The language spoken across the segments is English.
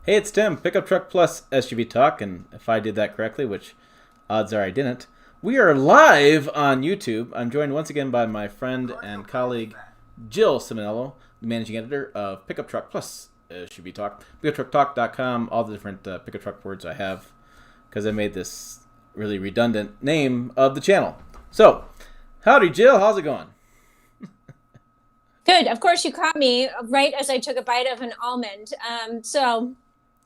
Hey, it's Tim, Pickup Truck Plus SUV Talk, and if I did that correctly, which odds are I didn't, we are live on YouTube. I'm joined once again by my friend and colleague, Jill Simonello, the managing editor of Pickup Truck Plus SUV Talk, pickuptrucktalk.com, all the different pickup truck words I have, because I made this really redundant name of the channel. So, howdy, Jill, how's it going? Good. Of course, you caught me right as I took a bite of an almond. So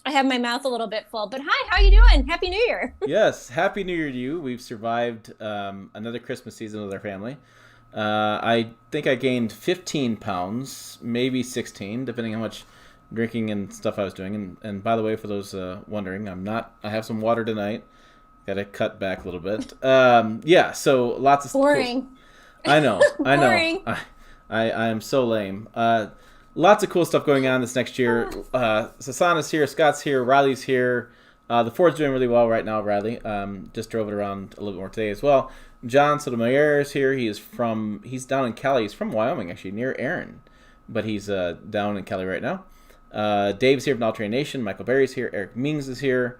I have my mouth a little bit full. But hi, how you doing? Happy New Year. Yes, Happy New Year to you. We've survived another Christmas season with our family. I think I gained 15 pounds, maybe 16, depending on how much drinking and stuff I was doing. And by the way, for those wondering, I have some water tonight. Got to cut back a little bit. Yeah, so lots of Boring. I know, I know. Boring. I am so lame. Lots of cool stuff going on this next year. Sasana's here, Scott's here, Riley's here. The Ford's doing really well right now, Riley. Just drove it around a little bit more today as well. John Sotomayor is here. He's down in Cali. He's from Wyoming, actually, near Aaron. But he's down in Cali right now. Dave's here from All-Terrain Nation. Michael Berry's here. Eric Mings is here.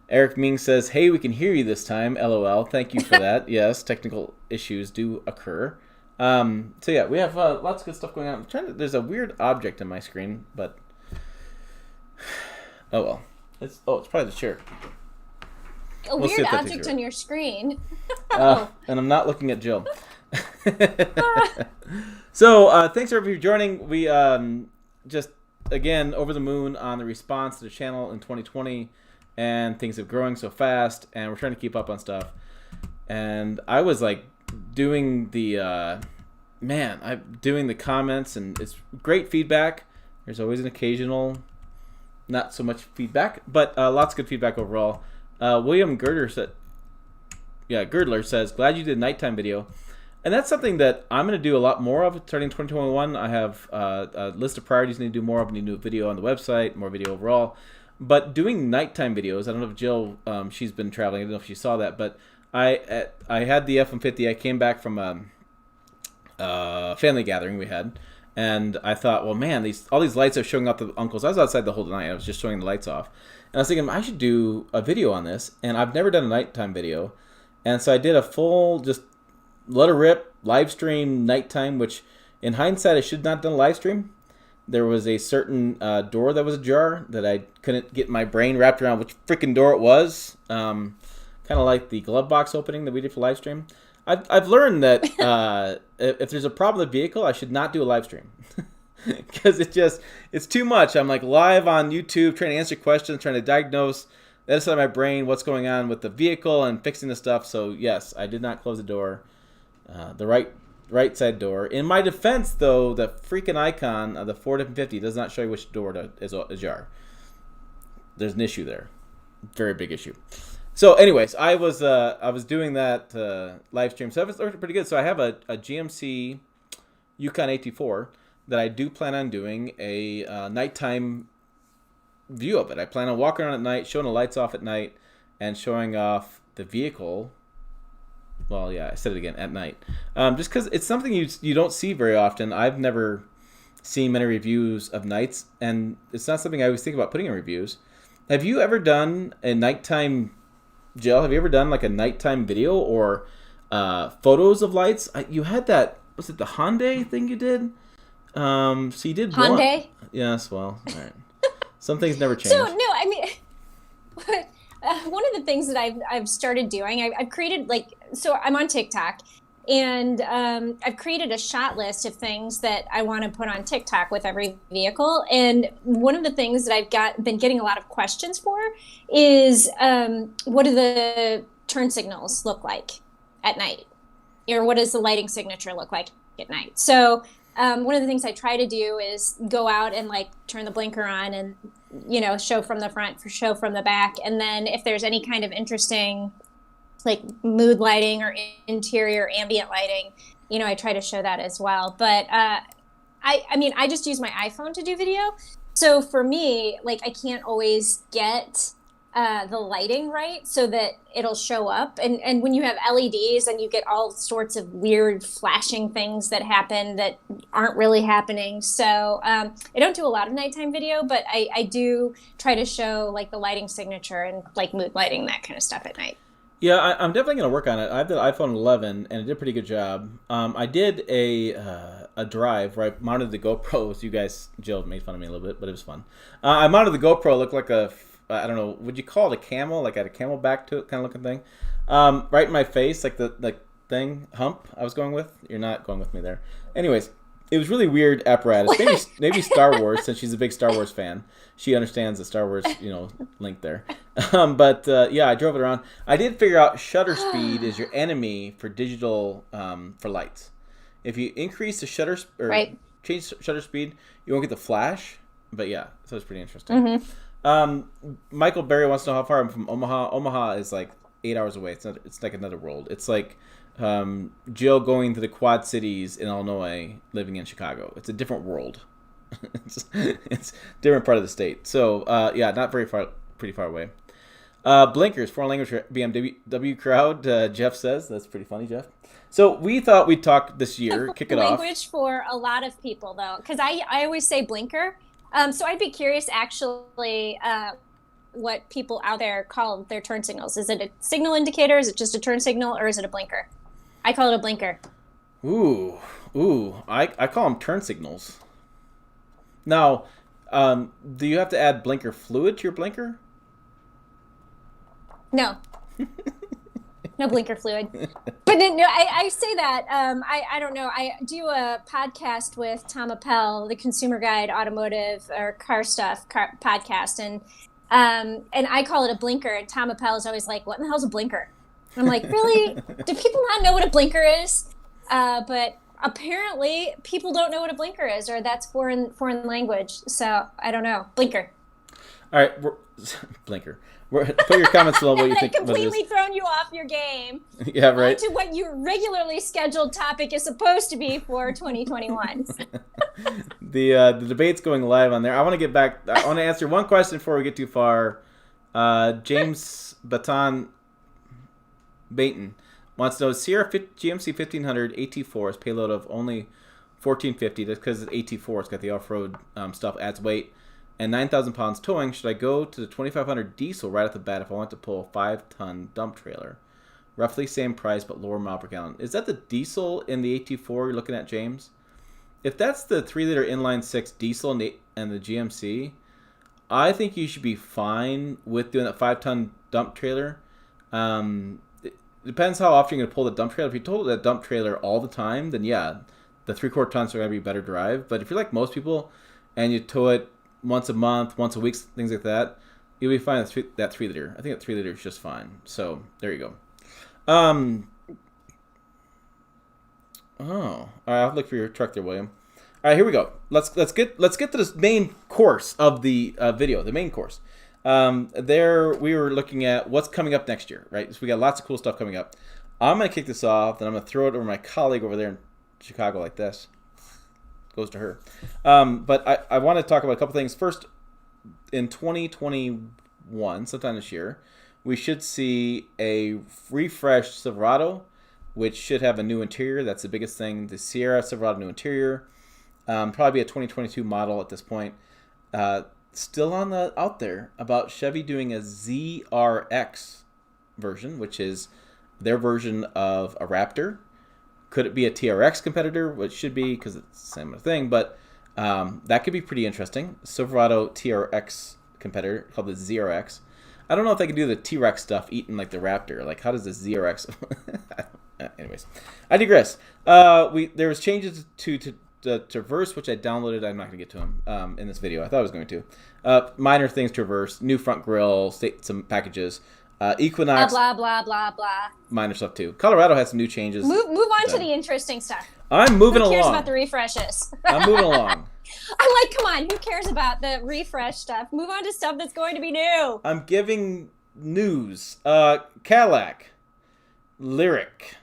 Eric Ming says, "Hey, we can hear you this time. LOL." Thank you for that. Yes, technical issues do occur. So yeah, we have lots of good stuff going on. There's a weird object in my screen, but oh well. It's probably the chair. We'll weird object on your screen. And I'm not looking at Jill. So thanks everybody for joining. We just again over the moon on the response to the channel in 2020, and things are growing so fast, and we're trying to keep up on stuff. And I was like doing the I'm doing the comments, and it's great feedback. There's always an occasional not so much feedback, but lots of good feedback overall. William Girdler says, "Glad you did a nighttime video." And that's something that I'm going to do a lot more of starting 2021. I have a list of priorities I need to do more of. I need to do a video on the website, more video overall. But doing nighttime videos, I don't know if Jill, she's been traveling. I don't know if she saw that, but I had the F-150. I came back from a family gathering we had, and I thought, well, man, all these lights are showing up the uncles. I was outside the whole night. I was just showing the lights off. And I was thinking, I should do a video on this, and I've never done a nighttime video. And so I did a full, just let her rip, live stream nighttime, which in hindsight, I should not have done a live stream. There was a certain door that was ajar that I couldn't get my brain wrapped around which freaking door it was. Kind of like the glove box opening that we did for live stream. I've learned that if there's a problem with the vehicle, I should not do a live stream. Because it's too much. I'm like live on YouTube trying to answer questions, trying to diagnose that side of my brain what's going on with the vehicle and fixing the stuff. So yes, I did not close the door, the right side door. In my defense, though, the freaking icon of the Ford F-150 does not show you which door is ajar. There's an issue there, very big issue. So, anyways, I was doing that live stream, so it was pretty good. So I have a GMC Yukon AT4 that I do plan on doing a nighttime view of it. I plan on walking around at night, showing the lights off at night, and showing off the vehicle. Well, yeah, I said it again, at night. Just because it's something you don't see very often. I've never seen many reviews of nights, and it's not something I always think about putting in reviews. Have you ever done a nighttime, Jill? Have you ever done like a nighttime video or photos of lights? You had that, was it the Hyundai thing you did? So you did Hyundai? one. Yes, well, all right. Some things never change. So, no, I mean, one of the things that I've started doing, I've created so I'm on TikTok, and I've created a shot list of things that I want to put on TikTok with every vehicle. And one of the things that I've been getting a lot of questions for is what do the turn signals look like at night? Or what does the lighting signature look like at night? So one of the things I try to do is go out and turn the blinker on and, show from the front, show from the back. And then if there's any kind of interesting mood lighting or interior ambient lighting, I try to show that as well. But I just use my iPhone to do video. So for me, I can't always get the lighting right so that it'll show up. And when you have LEDs and you get all sorts of weird flashing things that happen that aren't really happening. So I don't do a lot of nighttime video, but I do try to show like the lighting signature and like mood lighting, that kind of stuff at night. Yeah, I'm definitely going to work on it. I have the iPhone 11, and it did a pretty good job. I did a drive where I mounted the GoPro. So you guys, Jill made fun of me a little bit, but it was fun. I mounted the GoPro. It looked like I don't know, would you call it a camel? Like I had a camel back to it kind of looking thing. Right in my face, like the thing, hump I was going with. You're not going with me there. Anyways, it was really weird apparatus. Maybe Star Wars, since she's a big Star Wars fan. She understands the Star Wars, link there. But yeah, I drove it around. I did figure out shutter speed is your enemy for digital for lights. If you increase the shutter change shutter speed, you won't get the flash. But yeah, so it's pretty interesting. Mm-hmm. Michael Berry wants to know how far I'm from Omaha. Omaha is like 8 hours away. It's like another world. It's like Jill going to the Quad Cities in Illinois, living in Chicago. It's a different world. it's a different part of the state. So yeah, not very far, pretty far away. Blinkers, foreign language for BMW crowd, Jeff says. That's pretty funny, Jeff. So we thought we'd talk this year, kick it off. Language for a lot of people, though, because I always say blinker. So I'd be curious, actually, what people out there call their turn signals. Is it a signal indicator? Is it just a turn signal? Or is it a blinker? I call it a blinker. Ooh. I call them turn signals. Now, do you have to add blinker fluid to your blinker? No. No blinker fluid. But no, I say that. I don't know. I do a podcast with Tom Appel, the Consumer Guide Automotive or Car Stuff podcast. And I call it a blinker. And Tom Appel is always like, what in the hell's a blinker? And I'm like, really? Do people not know what a blinker is? But apparently people don't know what a blinker is, or that's foreign language. So I don't know. Blinker. All right. Blinker. Put your comments below what you think. Completely thrown you off your game. Yeah, right. To what your regularly scheduled topic is supposed to be for 2021. The debate's going live on there. I want to get back. I want to answer one question before we get too far. James Baton wants to know, Sierra GMC 1500 AT4's payload of only 1450. That's because it's AT4. It's got the off-road stuff, adds weight. And 9,000 pounds towing, should I go to the 2500 diesel right off the bat if I want to pull a 5-ton dump trailer? Roughly same price, but lower mile per gallon. Is that the diesel in the AT4 you're looking at, James? If that's the 3-liter inline-6 diesel and the GMC, I think you should be fine with doing that 5-ton dump trailer. It depends how often you're going to pull the dump trailer. If you pull that dump trailer all the time, then yeah, the 3/4 tons are going to be better drive. But if you're like most people and you tow it once a month, once a week, things like that, you'll be fine with that 3-liter. I think that 3-liter is just fine. So there you go. All right, I'll look for your truck there, William. All right, here we go. Let's get to this main course of the video. The main course. There we were looking at what's coming up next year, right? So we got lots of cool stuff coming up. I'm gonna kick this off, then I'm gonna throw it over my colleague over there in Chicago like this. Goes to her. But I want to talk about a couple things. First, in 2021, sometime this year, we should see a refreshed Silverado, which should have a new interior. That's the biggest thing. The Sierra Silverado new interior. Probably a 2022 model at this point. Still out there about Chevy doing a ZRX version, which is their version of a Raptor. Could it be a TRX competitor? Well, it should be because it's the same thing, but that could be pretty interesting. Silverado TRX competitor called the ZRX. I don't know if they can do the T-Rex stuff eating like the Raptor. Like, how does the ZRX... Anyways, I digress. There was changes to Traverse, which I downloaded. I'm not going to get to them in this video. I thought I was going to. Minor things to Traverse. New front grille, some packages. Equinox. Blah, blah, blah, blah. Minor stuff, too. Colorado has some new changes. Move on to the interesting stuff. I'm moving along. Who cares about the refreshes? I'm moving along. I'm like, come on, who cares about the refresh stuff? Move on to stuff that's going to be new. I'm giving news. Cadillac. Lyric.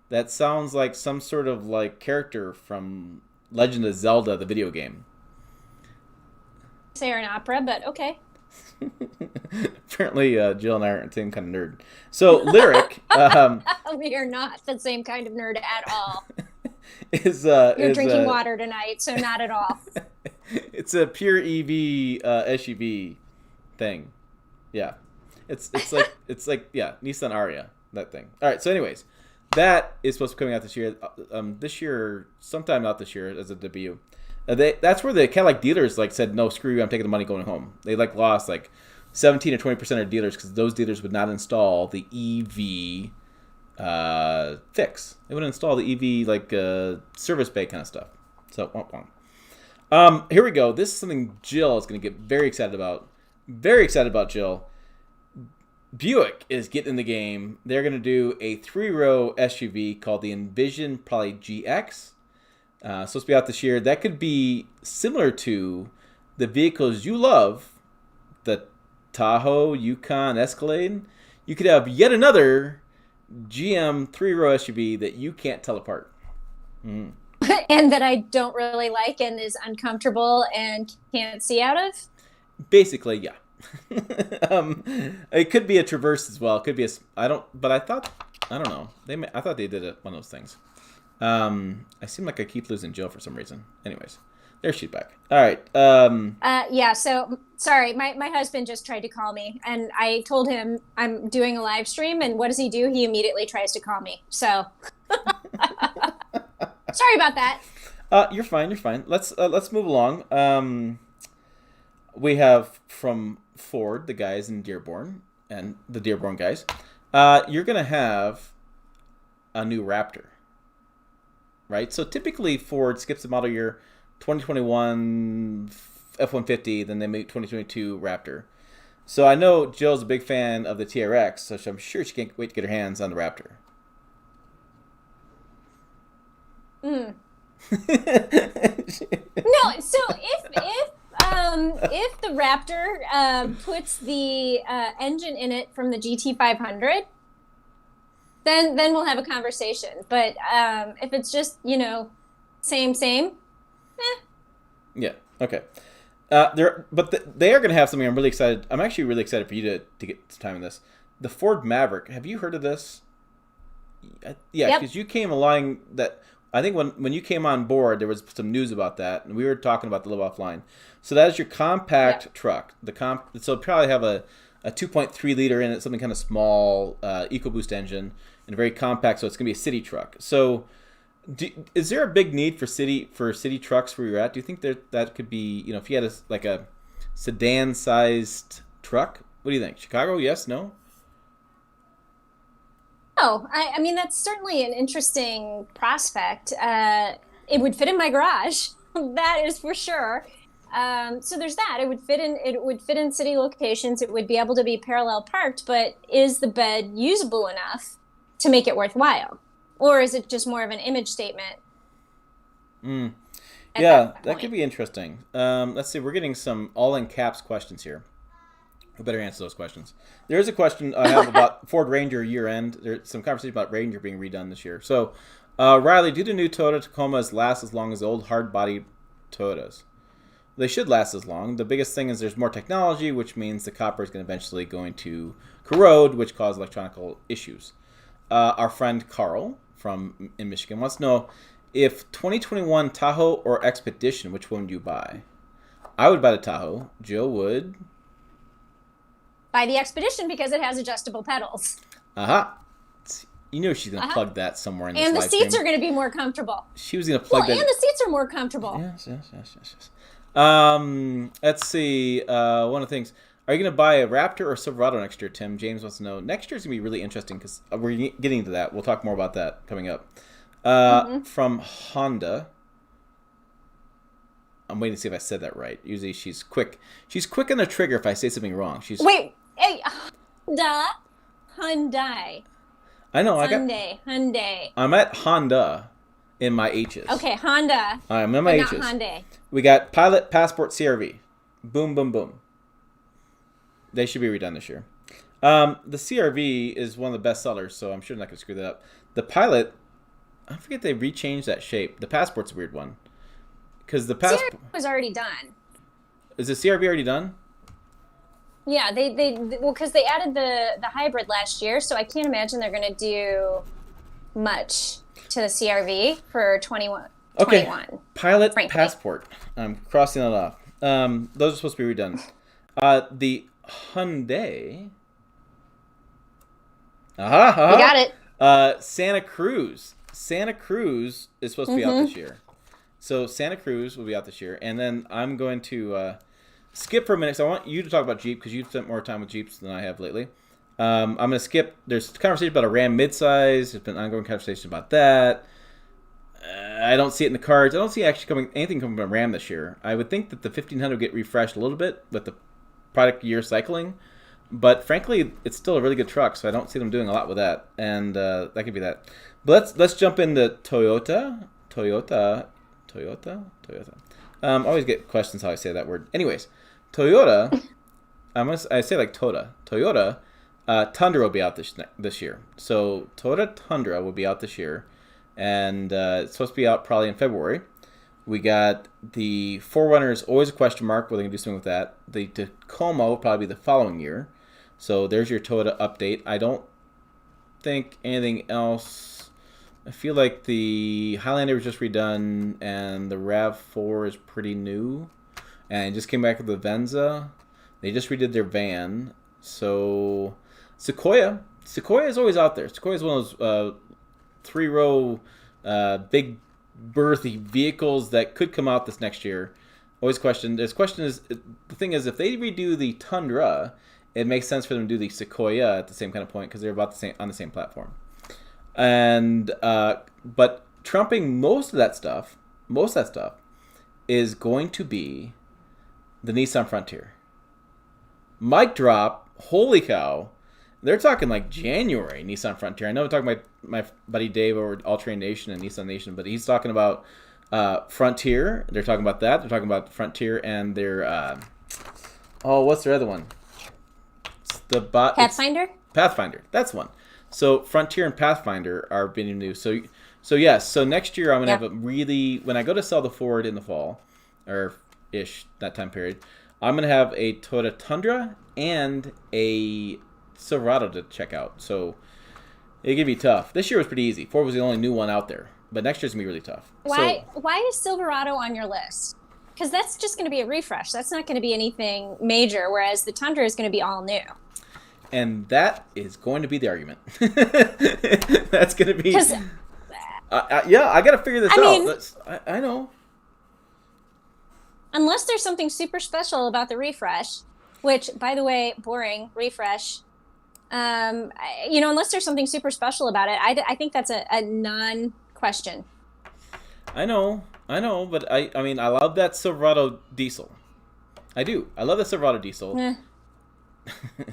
That sounds like some sort of like character from Legend of Zelda, the video game. Say an opera, but okay. Apparently, Jill and I aren't the same kind of nerd. So, Lyric We are not the same kind of nerd at all. is You're drinking water tonight, so not at all. It's a pure EV SUV thing. Yeah, it's like yeah, Nissan Aria, that thing. All right. So, anyways, that is supposed to be coming out this year. This year, sometime out this year as a debut. That's where the Cadillac dealers like said, no, screw you, I'm taking the money going home. They like lost like 17 or 20% of dealers because those dealers would not install the EV fix. They wouldn't install the EV like service bay kind of stuff. So, here we go. This is something Jill is going to get very excited about. Very excited about Jill. Buick is getting in the game. They're going to do a 3-row SUV called the Envision, probably GX. Supposed to be out this year. That could be similar to the vehicles you love, the Tahoe, Yukon, Escalade. You could have yet another GM 3-row SUV that you can't tell apart. Mm. And that I don't really like and is uncomfortable and can't see out of? Basically, yeah. It could be a Traverse as well. It could be I don't know. I thought they did one of those things. I seem like I keep losing Jill for some reason. Anyways, there she's back. All right. Yeah. So sorry, my husband just tried to call me, and I told him I'm doing a live stream, and what does he do? He immediately tries to call me. So sorry about that. You're fine. You're fine. Let's move along. We have from Ford, the guys in Dearborn, and the Dearborn guys. You're gonna have a new Raptor. Right, so typically Ford skips the model year 2021 F-150, then they make 2022 Raptor. So I know Jill's a big fan of the TRX, so I'm sure she can't wait to get her hands on the Raptor. No, so if the Raptor puts the engine in it from the GT500. Then we'll have a conversation. But if it's just, same. Yeah. Okay. They are going to have something. I'm really excited. I'm actually really excited for you to get some time in this. The Ford Maverick. Have you heard of this? Yeah, because you came along that. I think when you came on board, there was some news about that, and we were talking about the Live Offline. So that is your compact truck. So it'll probably have a 2.3 liter in it, something kind of small, EcoBoost engine, and very compact. So it's gonna be a city truck. So, is there a big need for city trucks where you're at? Do you think that could be, if you had a sedan-sized truck? What do you think? Chicago? Yes? No? Oh, I mean that's certainly an interesting prospect. It would fit in my garage, that is for sure. So there's that. It would fit in city locations. It would be able to be parallel parked, but is the bed usable enough to make it worthwhile? Or is it just more of an image statement? Yeah, that could be interesting. Let's see. We're getting some all in caps questions here. We better answer those questions. There is a question I have about Ford Ranger year end. There's some conversation about Ranger being redone this year. So, Riley, do the new Toyota Tacomas last as long as the old hard body Toyotas? They should last as long. The biggest thing is there's more technology, which means the copper is eventually going to corrode, which causes electronic issues. Our friend Carl in Michigan wants to know if 2021 Tahoe or Expedition, which one do you buy? I would buy the Tahoe. Jill would buy the Expedition because it has adjustable pedals. Aha. You know she's going to plug that somewhere in this and the live seats stream. are going to be more comfortable. She was going to plug that. And the seats are more comfortable. Yes. Let's see. One of the things. Are you going to buy a Raptor or Silverado next year, Tim? James wants to know. Next year is going to be really interesting because we're getting into that. We'll talk more about that coming up. From Honda. I'm waiting to see if I said that right. Usually she's quick. She's quick on the trigger if I say something wrong. Wait. Hey, Hyundai. I know. Hyundai. I'm at Honda in my H's. Okay, Honda. I'm in my H's. Not Hyundai. We got Pilot, Passport, CRV. Boom, boom, boom. They should be redone this year. The CRV is one of the best sellers, so I'm sure I'm not going to screw that up. The Pilot, I forget they rechanged that shape. The Passport's a weird one. Because the Passport CRV was already done. Is the CRV already done? Yeah, well, because they added the hybrid last year, so I can't imagine they're going to do much to the CRV for 21. Okay, 21, Pilot frankly. Passport. I'm crossing that off. Those are supposed to be redone. The Hyundai. Aha, You aha. got it. Santa Cruz. Santa Cruz is supposed to be out this year. So Santa Cruz will be out this year. And then I'm going to skip for a minute. So I want you to talk about Jeep because you've spent more time with Jeeps than I have lately. I'm going to skip. There's conversation about a Ram midsize. There's been ongoing conversation about that. I don't see it in the cards. I don't see actually anything coming from Ram this year. I would think that the 1500 would get refreshed a little bit with the product year cycling. But frankly, it's still a really good truck, so I don't see them doing a lot with that. And that could be that. But let's jump into Toyota. Toyota. I always get questions how I say that word. Anyways, Toyota. I say like Toyota. Tundra will be out this year. So Toyota Tundra will be out this year, and it's supposed to be out probably in February. We got the 4Runner is always a question mark. Whether they can do something with that. The Tacoma will probably be the following year. So there's your Toyota update. I don't think anything else. I feel like the Highlander was just redone, and the RAV4 is pretty new, and it just came back with the Venza. They just redid their van. So Sequoia is always out there. Sequoia is one of those 3-row big berthy vehicles that could come out this next year. Always questioned. The thing is, if they redo the Tundra, it makes sense for them to do the Sequoia at the same kind of point because they're about the same on the same platform. And but trumping most of that stuff is going to be the Nissan Frontier. Mic drop. Holy cow. They're talking like January Nissan Frontier. I know I'm talking about my buddy Dave over All Train Nation and Nissan Nation, but he's talking about Frontier. They're talking about that. They're talking about Frontier and their what's their other one? Pathfinder? Pathfinder. That's one. So Frontier and Pathfinder are being new. So yes. So next year I'm gonna have a really, when I go to sell the Ford in the fall, or ish that time period, I'm gonna have a Toyota Tundra and a Silverado to check out. So it could be tough. This year was pretty easy. Ford was the only new one out there, but next year's gonna be really tough. Why is Silverado on your list? Because that's just going to be a refresh. That's not going to be anything major, whereas the Tundra is going to be all new. And that is going to be the argument. That's going to be... yeah, I got to figure this out. I know. Unless there's something super special about the refresh, which, by the way, boring, refresh. Unless there's something super special about it, I think that's a non-question. I know, but I mean, I love that Silverado diesel. I do. I love the Silverado diesel.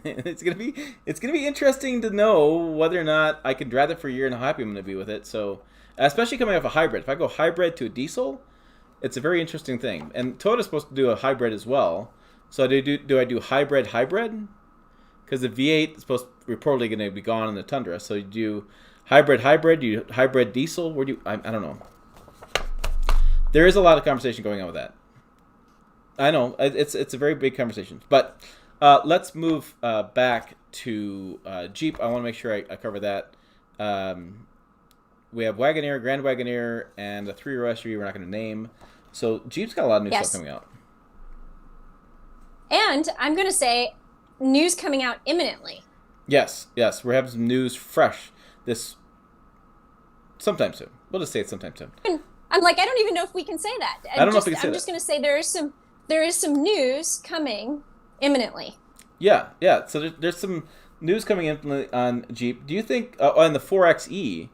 It's gonna be interesting to know whether or not I can drive it for a year and how happy I'm gonna be with it. So, especially coming off a hybrid. If I go hybrid to a diesel, it's a very interesting thing. And Toyota's supposed to do a hybrid as well. So do I do hybrid? Because the V8 is reportedly going to be gone in the Tundra. So you do hybrid, you hybrid diesel. Where do you? I don't know. There is a lot of conversation going on with that. I know it's a very big conversation. But let's move back to Jeep. I want to make sure I cover that. We have Wagoneer, Grand Wagoneer, and a 3-row SUV we're not going to name. So Jeep's got a lot of new stuff coming out. And I'm going to say news coming out imminently. Yes. We're having some news fresh this sometime soon. We'll just say it sometime soon. I'm like, I don't even know if we can say that. I don't know if we can say that. I'm just going to say there is some news coming imminently. Yeah. So there's some news coming in on Jeep. Do you think on the 4xe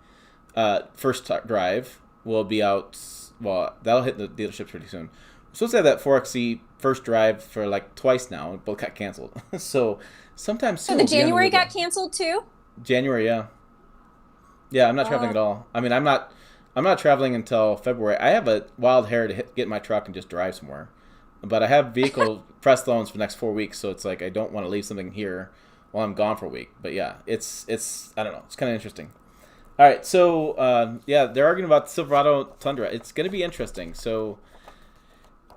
first drive will be out? Well, that'll hit the dealerships pretty soon. We're supposed to have that 4xe first drive for like twice now. Both got canceled. So sometime soon. So the January got canceled too? January, yeah. Yeah, I'm not traveling at all. I mean, I'm not traveling until February. I have a wild hair to get in my truck and just drive somewhere. But I have vehicle press loans for the next 4 weeks, so it's like I don't want to leave something here while I'm gone for a week. But yeah, it's I don't know. It's kind of interesting. All right, so they're arguing about the Silverado Tundra. It's going to be interesting. So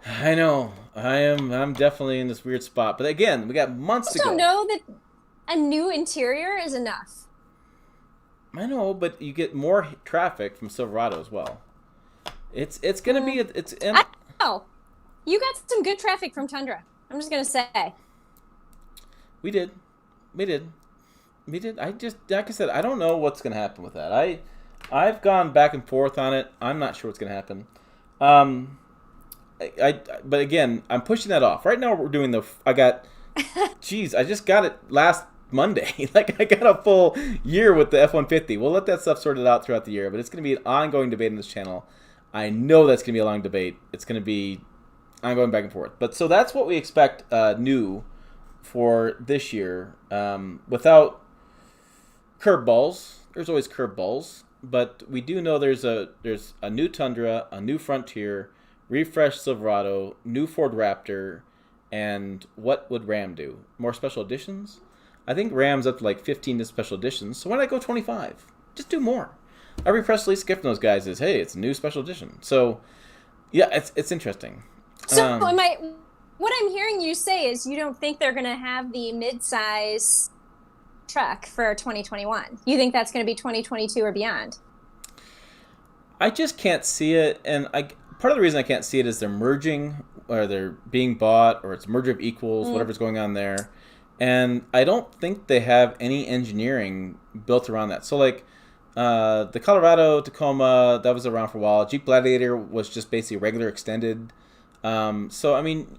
I know. I'm definitely in this weird spot. But again, we got months I to just don't go. know that a new interior is enough. I know, but you get more traffic from Silverado as well. It's gonna be Mm, it's and I don't know. You got some good traffic from Tundra. I'm just gonna say. we did, we did, we did. I just like I said, I don't know what's gonna happen with that. I've gone back and forth on it. I'm not sure what's gonna happen. Um, but again, I'm pushing that off. Right now, we're doing the. I got, geez, I just got it last Monday. Like I got a full year with the F-150. We'll let that stuff sorted out throughout the year, but it's going to be an ongoing debate on this channel. I know that's going to be a long debate. It's going to be ongoing back and forth. But so that's what we expect new for this year. Without curveballs, there's always curveballs, but we do know there's a new Tundra, a new Frontier, refreshed Silverado, new Ford Raptor, and what would Ram do? More special editions? I think Ram's up to like 15 special editions, so why not go 25? Just do more. Every press release gift from those guys is, hey, it's a new special edition. So, yeah, it's interesting. So am I? What I'm hearing you say is you don't think they're gonna have the midsize truck for 2021. You think that's gonna be 2022 or beyond? I just can't see it, and part of the reason I can't see it is they're merging, or they're being bought, or it's merger of equals, Mm. whatever's going on there, and I don't think they have any engineering built around that. So like the Colorado Tacoma, that was around for a while. Jeep Gladiator was just basically regular extended. So I mean,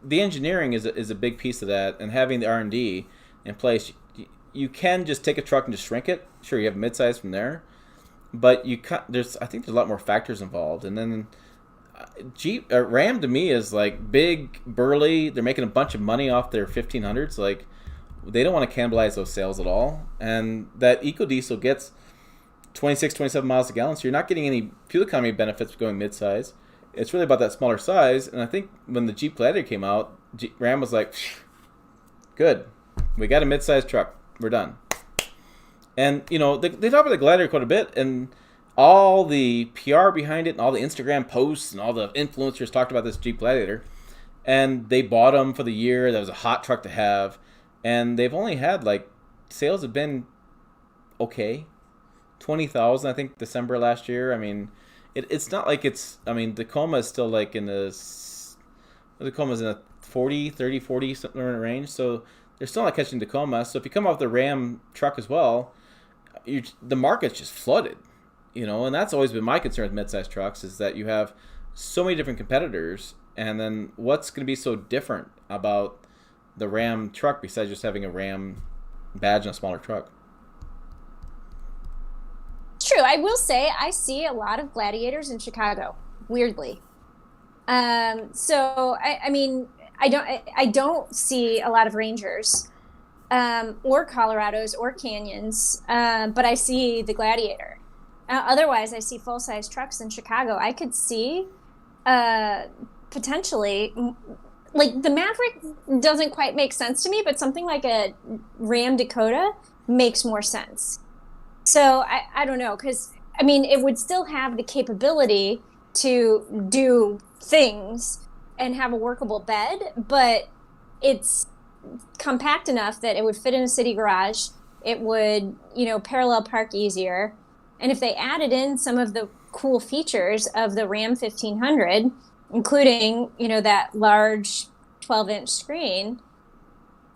the engineering is a big piece of that, and having the R&D in place, you can just take a truck and just shrink it. Sure, you have midsize from there, but I think there's a lot more factors involved, and then Jeep Ram to me is like big, burly. They're making a bunch of money off their 1500s. Like they don't want to cannibalize those sales at all, and that EcoDiesel gets 26, 27 miles a gallon, so you're not getting any fuel economy benefits going midsize. It's really about that smaller size, and I think when the Jeep Gladiator came out, Ram was like, good, we got a midsize truck, we're done. And they talk about the Gladiator quite a bit, and all the PR behind it, and all the Instagram posts, and all the influencers talked about this Jeep Gladiator, and they bought them for the year. That was a hot truck to have, and they've only had like sales have been okay, 20,000 I think December last year. I mean, it's not like it's. I mean, Tacoma is still like in Tacoma's in a 40, 30, 40 something range, so they're still not catching Tacoma. So if you come off the Ram truck as well, the market's just flooded, and that's always been my concern with midsize trucks is that you have so many different competitors, and then what's going to be so different about the Ram truck besides just having a Ram badge and a smaller truck? True. I will say I see a lot of Gladiators in Chicago. Weirdly. So I mean, I don't see a lot of Rangers, or Colorados or Canyons, but I see the Gladiator. Otherwise, I see full size trucks in Chicago. I could see potentially, like the Maverick doesn't quite make sense to me, but something like a Ram Dakota makes more sense. So I don't know, because I mean, it would still have the capability to do things and have a workable bed, but it's compact enough that it would fit in a city garage. It would, parallel park easier. And if they added in some of the cool features of the Ram 1500, including, that large 12-inch screen,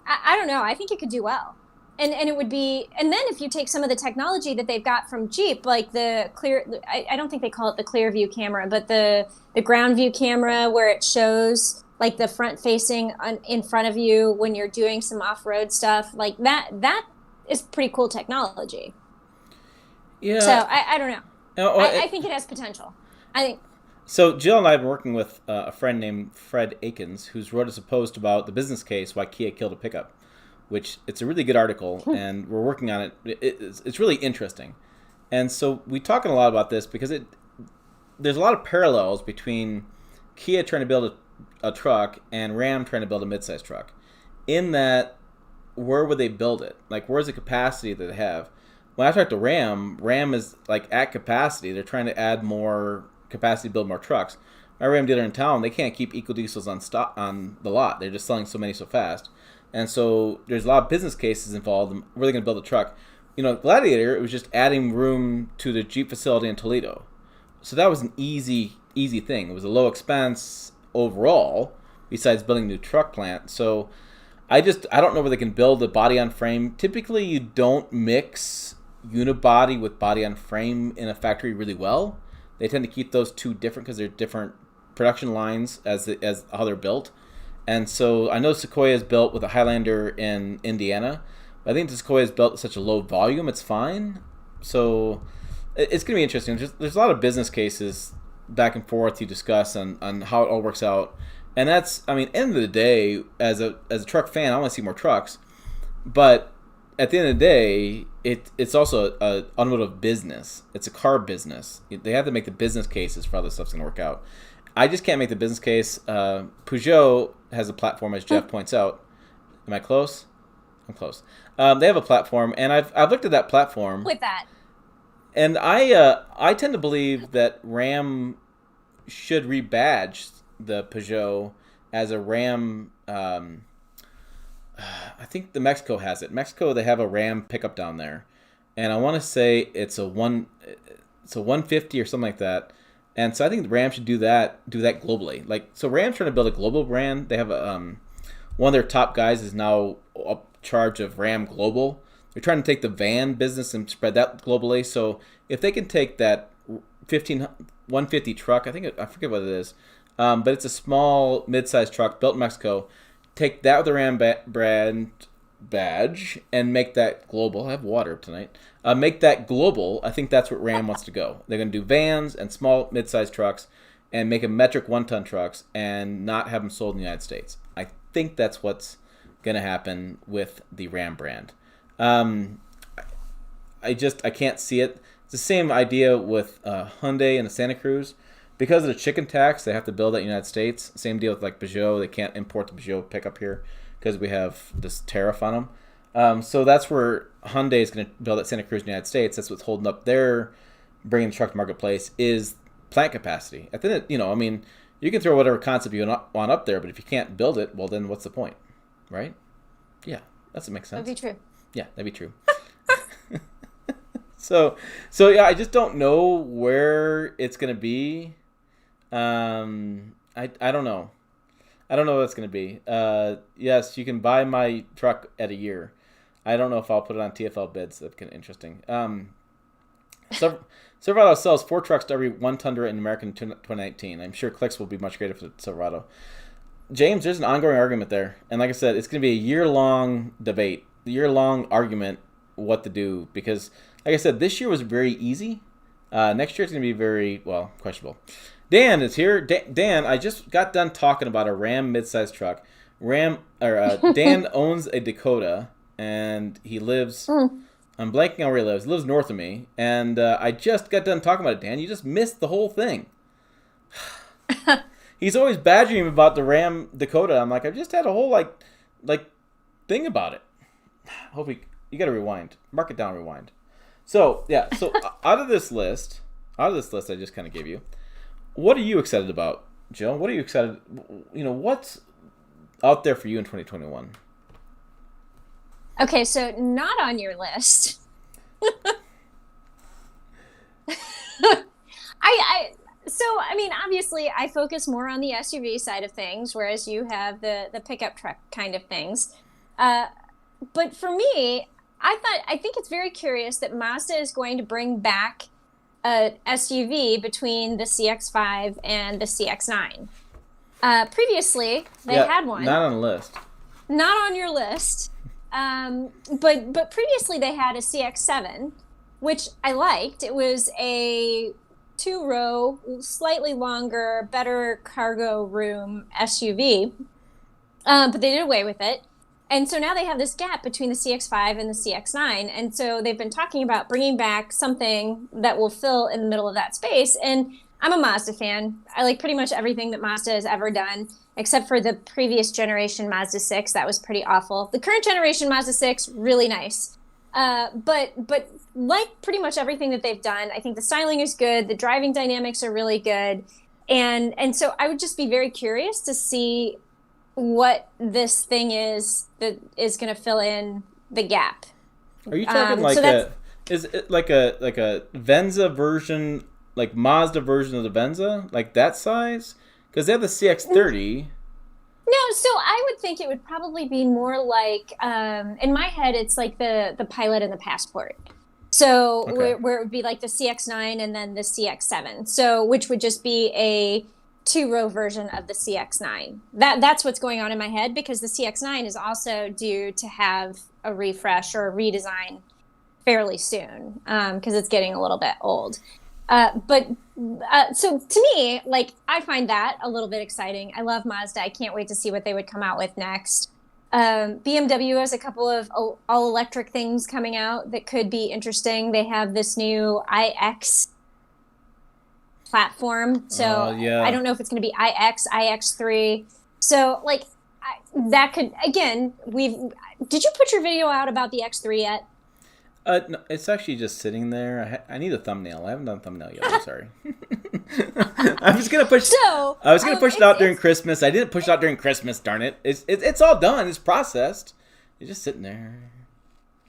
I don't know. I think it could do well. And it would be, and then if you take some of the technology that they've got from Jeep, like the clear, I don't think they call it the clear view camera, but the ground view camera where it shows like the front facing in front of you when you're doing some off-road stuff, like that is pretty cool technology. Yeah. So I don't know. I think it has potential. I think. So Jill and I have been working with a friend named Fred Akins, who's wrote us a post about the business case why Kia killed a pickup, which it's a really good article, and we're working on it. It's really interesting. And so we talking a lot about this because there's a lot of parallels between Kia trying to build a truck and Ram trying to build a midsize truck. In that, where would they build it? Like, where's the capacity that they have? When I talk to Ram is like at capacity. They're trying to add more capacity to build more trucks. my Ram dealer in town, they can't keep eco diesels on stock on the lot. They're just selling so many so fast. And so there's a lot of business cases involved in really going to build a truck. Gladiator, it was just adding room to the Jeep facility in Toledo. So that was an easy thing. It was a low expense overall, besides building a new truck plant. So I don't know where they can build a body on frame. Typically, you don't mix unibody with body on frame in a factory really well. They tend to keep those two different because they're different production lines as how they're built. And so I know Sequoia is built with a Highlander in Indiana. But I think the Sequoia is built at such a low volume, it's fine. So it's going to be interesting. There's a lot of business cases back and forth to discuss on how it all works out. And that's, end of the day, as a truck fan, I want to see more trucks. But at the end of the day, it's also an automotive business. It's a car business. They have to make the business cases for how this stuff's going to work out. I just can't make the business case. Peugeot has a platform, as Jeff points out. Am I close? I'm close. They have a platform, and I've looked at that platform. With that. And I tend to believe that Ram should rebadge the Peugeot as a Ram. I think the Mexico has it. Mexico, they have a Ram pickup down there, and I want to say it's a 150 or something like that. And so I think Ram should do that globally. So Ram's trying to build a global brand. They have one of their top guys is now up charge of Ram Global. They're trying to take the van business and spread that globally. So if they can take that 150 truck, I forget what it is, but it's a small mid-sized truck built in Mexico. Take that with the Ram brand badge and make that global. I have water tonight. Make that global. I think that's what Ram wants to go. They're going to do vans and small mid-sized trucks and make them metric 1-ton trucks and not have them sold in the United States. I think that's what's going to happen with the Ram brand. I can't see it. It's the same idea with Hyundai and the Santa Cruz. Because of the chicken tax, they have to build that in the United States. Same deal with Peugeot. They can't import the Peugeot pickup here because we have this tariff on them. So that's where Hyundai is going to build that Santa Cruz in the United States. That's what's holding up their bringing the truck to marketplace is plant capacity. At the end, you can throw whatever concept you want up there, but if you can't build it, well, then what's the point, right? Yeah, that makes sense. That'd be true. Yeah, that'd be true. So yeah, I just don't know where it's going to be. I don't know. I don't know what it's going to be. Yes, you can buy my truck at a year. I don't know if I'll put it on TFL bids. That's kind of interesting. Silverado sells 4 trucks to every 1 Tundra in America in 2019. I'm sure clicks will be much greater for Silverado. James, there's an ongoing argument there. And like I said, it's going to be a year-long debate, a year-long argument what to do. Because, like I said, this year was very easy. Next year it's going to be very, questionable. Dan is here. Dan, I just got done talking about a Ram midsize truck. Dan owns a Dakota, and he lives... I'm blanking on where he lives. He lives north of me, and I just got done talking about it, Dan. You just missed the whole thing. He's always badgering me about the Ram Dakota. I'm like, I just had a whole, thing about it. You got to rewind. Mark it down, rewind. So, yeah. So, out of this list I just kind of gave you, what are you excited about, Jill? What are you excited... what's out there for you in 2021? Okay, so not on your list. Obviously, I focus more on the SUV side of things, whereas you have the pickup truck kind of things. But for me, I think it's very curious that Mazda is going to bring back a SUV between the CX-5 and the CX-9. Previously, they had one. Not on the list. Not on your list. But previously they had a CX-7, which I liked. It was a 2-row, slightly longer, better cargo room SUV. But they did away with it. And so now they have this gap between the CX-5 and the CX-9. And so they've been talking about bringing back something that will fill in the middle of that space. And I'm a Mazda fan. I like pretty much everything that Mazda has ever done, except for the previous generation Mazda 6. That was pretty awful. The current generation Mazda 6, really nice. But like pretty much everything that they've done, I think the styling is good. The driving dynamics are really good. And so I would just be very curious to see what this thing is that is going to fill in the gap. Are you talking like is it like a Venza version, like Mazda version of the Venza, like that size? Because they have the CX-30. No, so I would think it would probably be more like, in my head, it's like the Pilot and the Passport. So where it would be like the CX-9 and then the CX-7. So which would just be a 2-row version of the CX-9. That's what's going on in my head, because the CX-9 is also due to have a refresh or a redesign fairly soon, because it's getting a little bit old. So to me, like, I find that a little bit exciting. I love Mazda. I can't wait to see what they would come out with next. BMW has a couple of all electric things coming out that could be interesting. They have this new iX platform. So I don't know if it's going to be iX, iX3. So like that could, again, did you put your video out about the X3 yet? No, it's actually just sitting there. I need a thumbnail. I haven't done a thumbnail yet. I'm sorry. I was gonna push. I was gonna push it out during Christmas. I didn't push it out during Christmas. Darn it! It's all done. It's processed. It's just sitting there.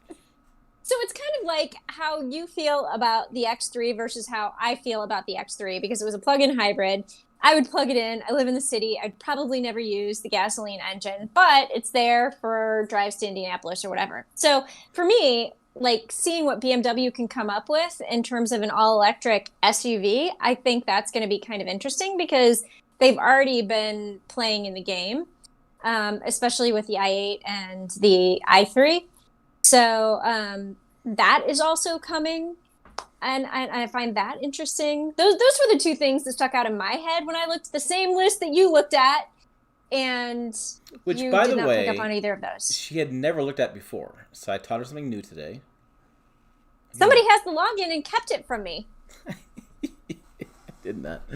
So it's kind of like how you feel about the X3 versus how I feel about the X3, because it was a plug-in hybrid. I would plug it in. I live in the city. I'd probably never use the gasoline engine, but it's there for drives to Indianapolis or whatever. So for me, like, seeing what BMW can come up with in terms of an all-electric SUV, I think that's going to be kind of interesting, because they've already been playing in the game, especially with the i8 and the i3. So that is also coming, and I find that interesting. Those were the two things that stuck out in my head when I looked at the same list that you looked at. And which, you by did the not way, pick up on either of those. She had never looked at before, so I taught her something new today. Somebody has the login and kept it from me. I did not.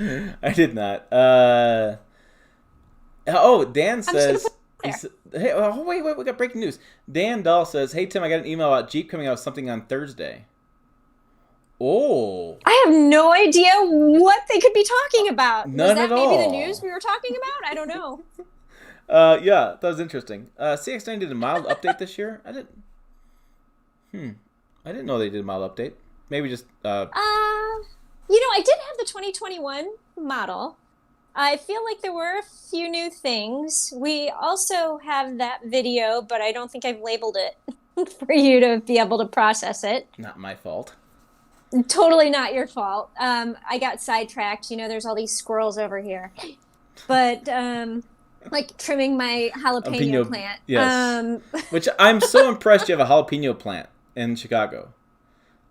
Dan says, "Hey, wait, we got breaking news." Dan Dahl says, "Hey Tim, I got an email about Jeep coming out with something on Thursday." Oh. I have no idea what they could be talking about. None Was that at maybe all. the news we were talking about? I don't know. Yeah, that was interesting. CX-9 did a mild update this year. I didn't know they did a mild update. Maybe just I did have the 2021 model. I feel like there were a few new things. We also have that video, but I don't think I've labeled it for you to be able to process it. Not my fault. Totally not your fault. I got sidetracked. There's all these squirrels over here. But, like trimming my jalapeno plant. Yes. Which I'm so impressed you have a jalapeno plant in Chicago.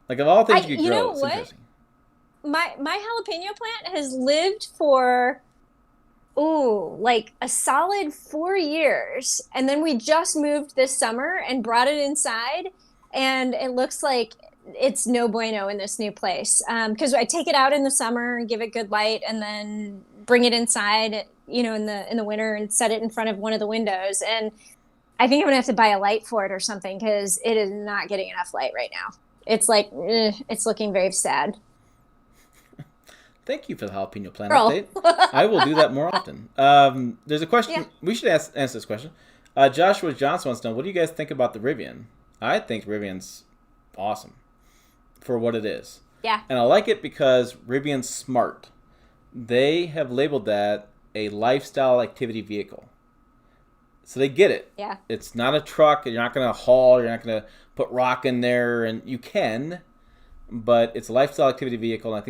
Like, of all things you could grow, it's interesting. My jalapeno plant has lived for, like a solid 4 years. And then we just moved this summer and brought it inside. And it looks like it's no bueno in this new place, because I take it out in the summer and give it good light, and then bring it inside, in the winter, and set it in front of one of the windows. And I think I'm gonna have to buy a light for it or something, because it is not getting enough light right now. It's like it's looking very sad. Thank you for the jalapeno plant update. I will do that more often. There's a question. Yeah. We should answer this question. Joshua Johnson wants to know, what do you guys think about the Rivian? I think Rivian's awesome for what it is. Yeah. And I like it because Rivian's smart. They have labeled that a lifestyle activity vehicle. So they get it. Yeah. It's not a truck. You're not going to haul. You're not going to put rock in there. And you can, but it's a lifestyle activity vehicle. And I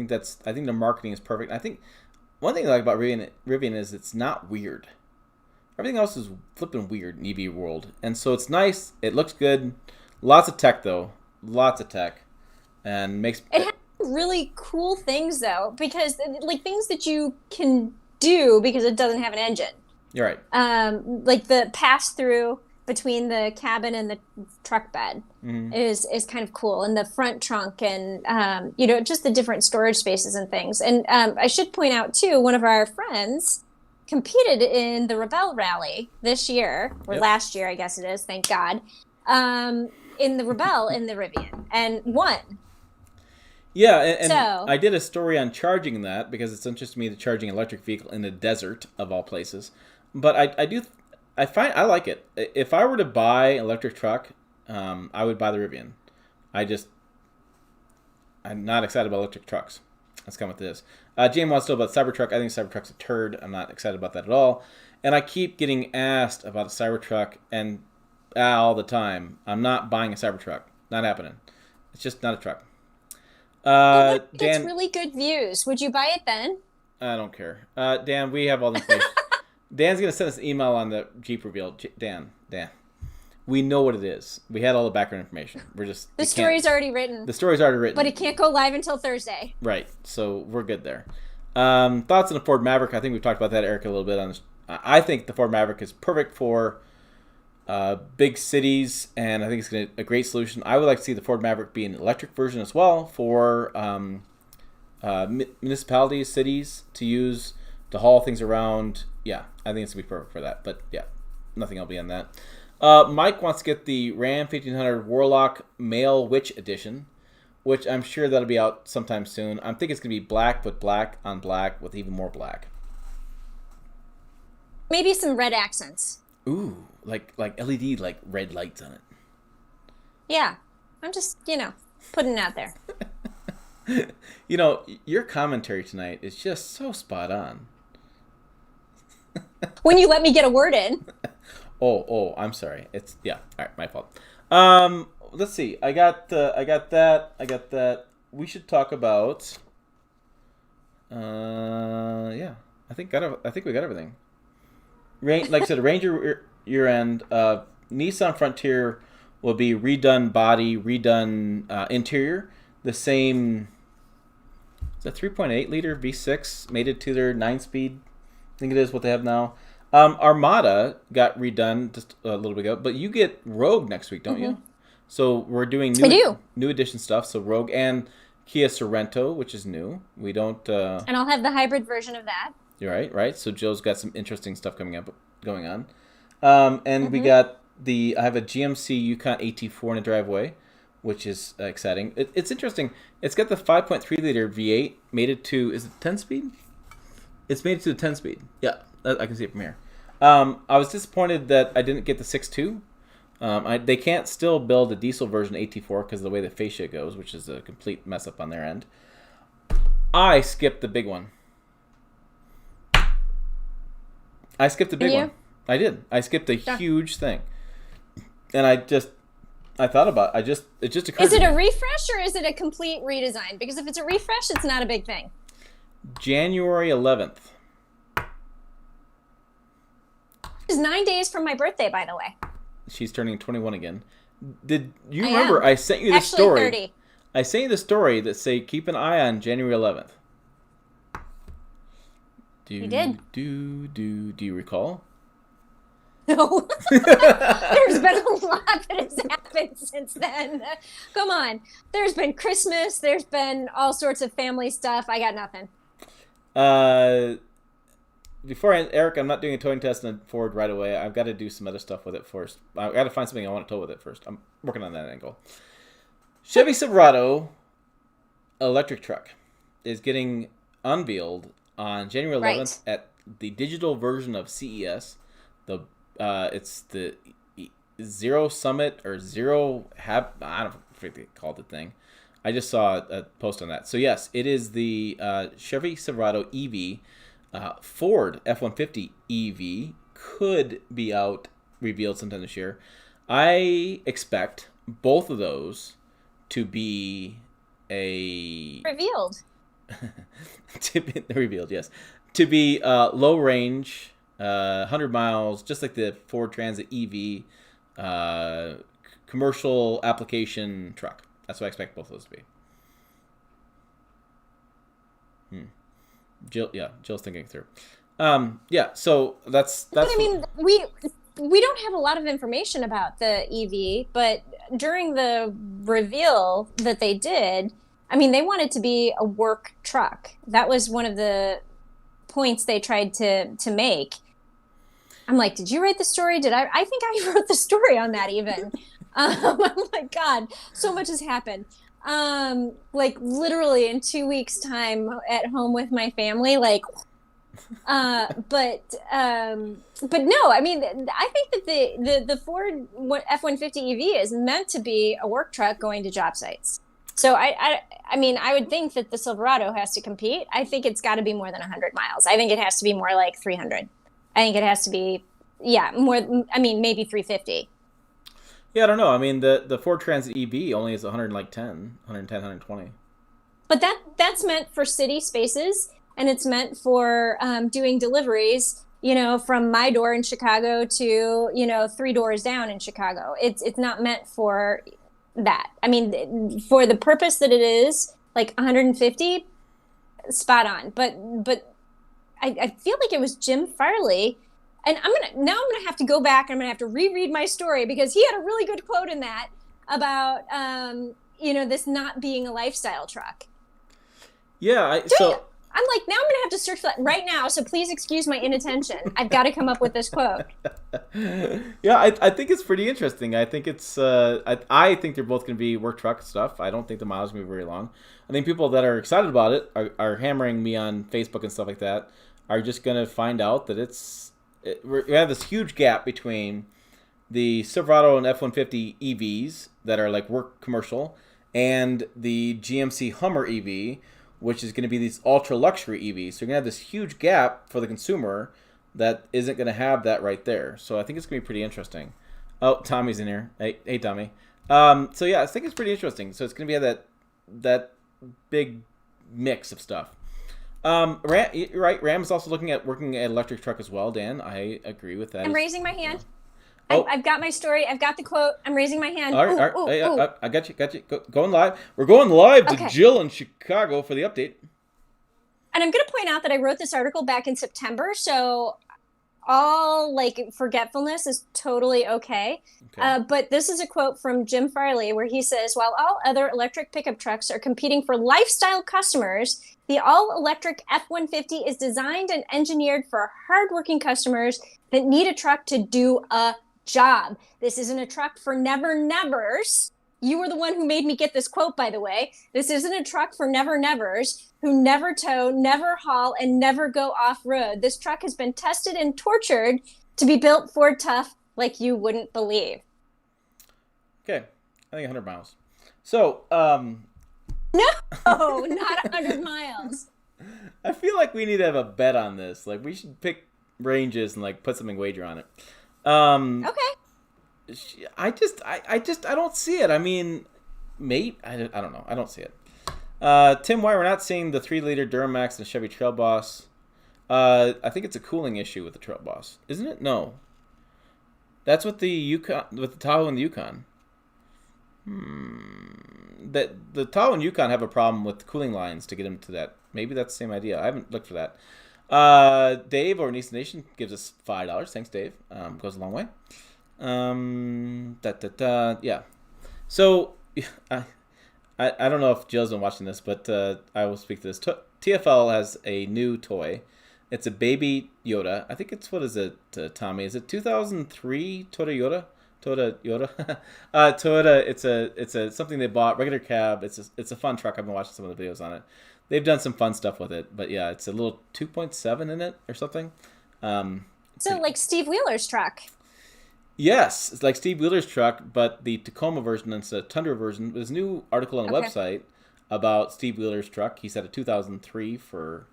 think the marketing is perfect. I think one thing I like about Rivian is it's not weird. Everything else is flipping weird in EV world. And so it's nice. It looks good. Lots of tech, though. Lots of tech. And makes it has really cool things, though, because like things that you can do because it doesn't have an engine. You're right. Like the pass through between the cabin and the truck bed is kind of cool, and the front trunk, and just the different storage spaces and things. And I should point out too, one of our friends competed in the Rebel Rally this year, or last year, I guess it is. Thank God. In the Rebel in the Rivian, and won. Yeah, and So I did a story on charging that because it's interesting to me to charging an electric vehicle in the desert of all places. But I like it. If I were to buy an electric truck, I would buy the Rivian. I'm not excited about electric trucks. That's kind of what it is. Jane wants to know about Cybertruck. I think Cybertruck's a turd. I'm not excited about that at all. And I keep getting asked about a Cybertruck and all the time. I'm not buying a Cybertruck. Not happening. It's just not a truck. it gets Dan, really good views. Would you buy it then? I don't care. Dan, we have all the information. Dan's going to send us an email on the Jeep reveal. Dan. We know what it is. We had all the background information. The story's already written. The story's already written. But it can't go live until Thursday. Right. So we're good there. Thoughts on the Ford Maverick? I think we've talked about that, Eric, a little bit on this. I think the Ford Maverick is perfect for big cities, and I think it's a great solution. I would like to see the Ford Maverick be an electric version as well for municipalities, cities to use to haul things around. Yeah, I think it's going to be perfect for that. But yeah, nothing else beyond that. Mike wants to get the Ram 1500 Warlock Male Witch Edition, which I'm sure that'll be out sometime soon. I think it's going to be black, but black on black with even more black. Maybe some red accents. Ooh, like LED, like red lights on it. Yeah, I'm just, putting it out there. Your commentary tonight is just so spot on. When you let me get a word in. Oh, I'm sorry. All right, my fault. Let's see. I got that. We should talk about. Yeah. I think we got everything. Like I said, Ranger year end. Nissan Frontier will be redone body, redone interior. The same. Is that 3.8 liter V6 made it to their 9-speed? I think it is what they have now. Armada got redone just a little bit ago, but you get Rogue next week, don't you? So we're doing new edition stuff. So Rogue and Kia Sorento, which is new. We don't. And I'll have the hybrid version of that. You're right. So Joe's got some interesting stuff going on. And we got I have a GMC Yukon AT4 in the driveway, which is exciting. It's interesting. It's got the 5.3 liter V8 made it to, is it 10 speed? It's made it to the 10 speed. Yeah. I can see it from here. I was disappointed that I didn't get the 6.2. They can't still build a diesel version AT4 because of the way the fascia goes, which is a complete mess up on their end. I skipped the big one. I skipped the big one. I did. I skipped a huge thing. And I thought about it. It just occurred to me. Is it a refresh or is it a complete redesign? Because if it's a refresh, it's not a big thing. January 11th. It's 9 days from my birthday, by the way. She's turning 21 again. Did you remember I sent you the story? 30. I sent you the story that say keep an eye on January 11th. You did. Do you recall? No. There's been a lot that has happened since then. Come on. There's been Christmas. There's been all sorts of family stuff. I got nothing. Eric, I'm not doing a towing test on Ford right away. I've got to do some other stuff with it first. I've got to find something I want to tow with it first. I'm working on that angle. Chevy Silverado electric truck is getting unveiled on January 11th at the digital version of CES. It's the Zero Summit or Zero I don't know what they called the thing. I just saw a post on that. So yes, it is the Chevy Silverado EV. Ford F-150 EV could be revealed sometime this year. I expect both of those to be revealed. Revealed, yes. To be low range, 100 miles, just like the Ford Transit EV, commercial application truck. That's what I expect both of those to be. Jill's thinking through. So that's. But I mean, we don't have a lot of information about the EV, but during the reveal that they did, I mean, they wanted to be a work truck. That was one of the points they tried to make. I'm like, did you write the story? I think I wrote the story on that even. Oh my God, so much has happened. like literally in 2 weeks' time at home with my family. Like, but no, I mean, I think that the Ford F-150 EV is meant to be a work truck going to job sites. So I mean, I would think that the Silverado has to compete. I think it's got to be more than 100 miles. I think it has to be more like 300. I think it has to be, yeah, more. I mean, maybe 350. Yeah, I don't know. I mean, the Ford Transit EV only is 120. But that's meant for city spaces, and it's meant for doing deliveries. You know, from my door in Chicago to 3 doors down in Chicago. It's not meant for that. I mean, for the purpose that it is, like 150, spot on. But I feel like it was Jim Farley, and I'm gonna have to go back. I'm gonna have to reread my story because he had a really good quote in that about this not being a lifestyle truck. Yeah, I'm like, now I'm going to have to search for that right now, so please excuse my inattention. I've got to come up with this quote. Yeah, I think it's pretty interesting. I think it's I think they're both going to be work truck stuff. I don't think the miles going to be very long. I think people that are excited about it are hammering me on Facebook and stuff like that are just going to find out that we have this huge gap between the Silverado and F-150 EVs that are like work commercial and the GMC Hummer EV, which is going to be these ultra luxury EVs. So you're going to have this huge gap for the consumer that isn't going to have that right there. So I think it's going to be pretty interesting. Oh, Tommy's in here. Hey Tommy. So yeah, I think it's pretty interesting. So it's going to be that big mix of stuff. You're right. Ram is also looking at working at electric truck as well. Dan, I agree with that. I'm raising my hand. Oh. I've got my story. I've got the quote. I'm raising my hand. All right. I got you. Going live. We're going live to Jill in Chicago for the update. And I'm going to point out that I wrote this article back in September, so all like forgetfulness is totally okay. But this is a quote from Jim Farley where he says, while all other electric pickup trucks are competing for lifestyle customers, the all-electric F-150 is designed and engineered for hardworking customers that need a truck to do a job. This isn't a truck for never-nevers. You were the one who made me get this quote, by the way. This isn't a truck for never-nevers who never tow, never haul, and never go off-road. This truck has been tested and tortured to be built for tough like you wouldn't believe. Okay. I think 100 miles. So, No, not 100 miles. I feel like we need to have a bet on this. Like, we should pick ranges and, like, put something wager on it. Okay. I don't see it. I mean, mate, I don't know. I don't see it. Tim, why we're not seeing the 3-liter Duramax and Chevy Trail Boss? I think it's a cooling issue with the Trail Boss, isn't it? No, that's with the Yukon, with the Tahoe and the Yukon. That the Tahoe and Yukon have a problem with cooling lines to get them to that. Maybe that's the same idea. I haven't looked for that. Dave over Nissan Nation gives us $5. Thanks, Dave. Goes a long way. Yeah. So, I don't know if Jill's been watching this, but I will speak to this. TFL has a new toy. It's a baby Yoda. I think it's, what is it, Tommy? Is it 2003 Toyota Yoda? Toyota. It's a something they bought, regular cab. It's a fun truck. I've been watching some of the videos on it. They've done some fun stuff with it, but yeah, it's a little 2.7 in it or something. So like Steve Wheeler's truck. Yes, it's like Steve Wheeler's truck, but the Tacoma version instead of Tundra version. There's a new article on the website about Steve Wheeler's truck. He said a 2003 for...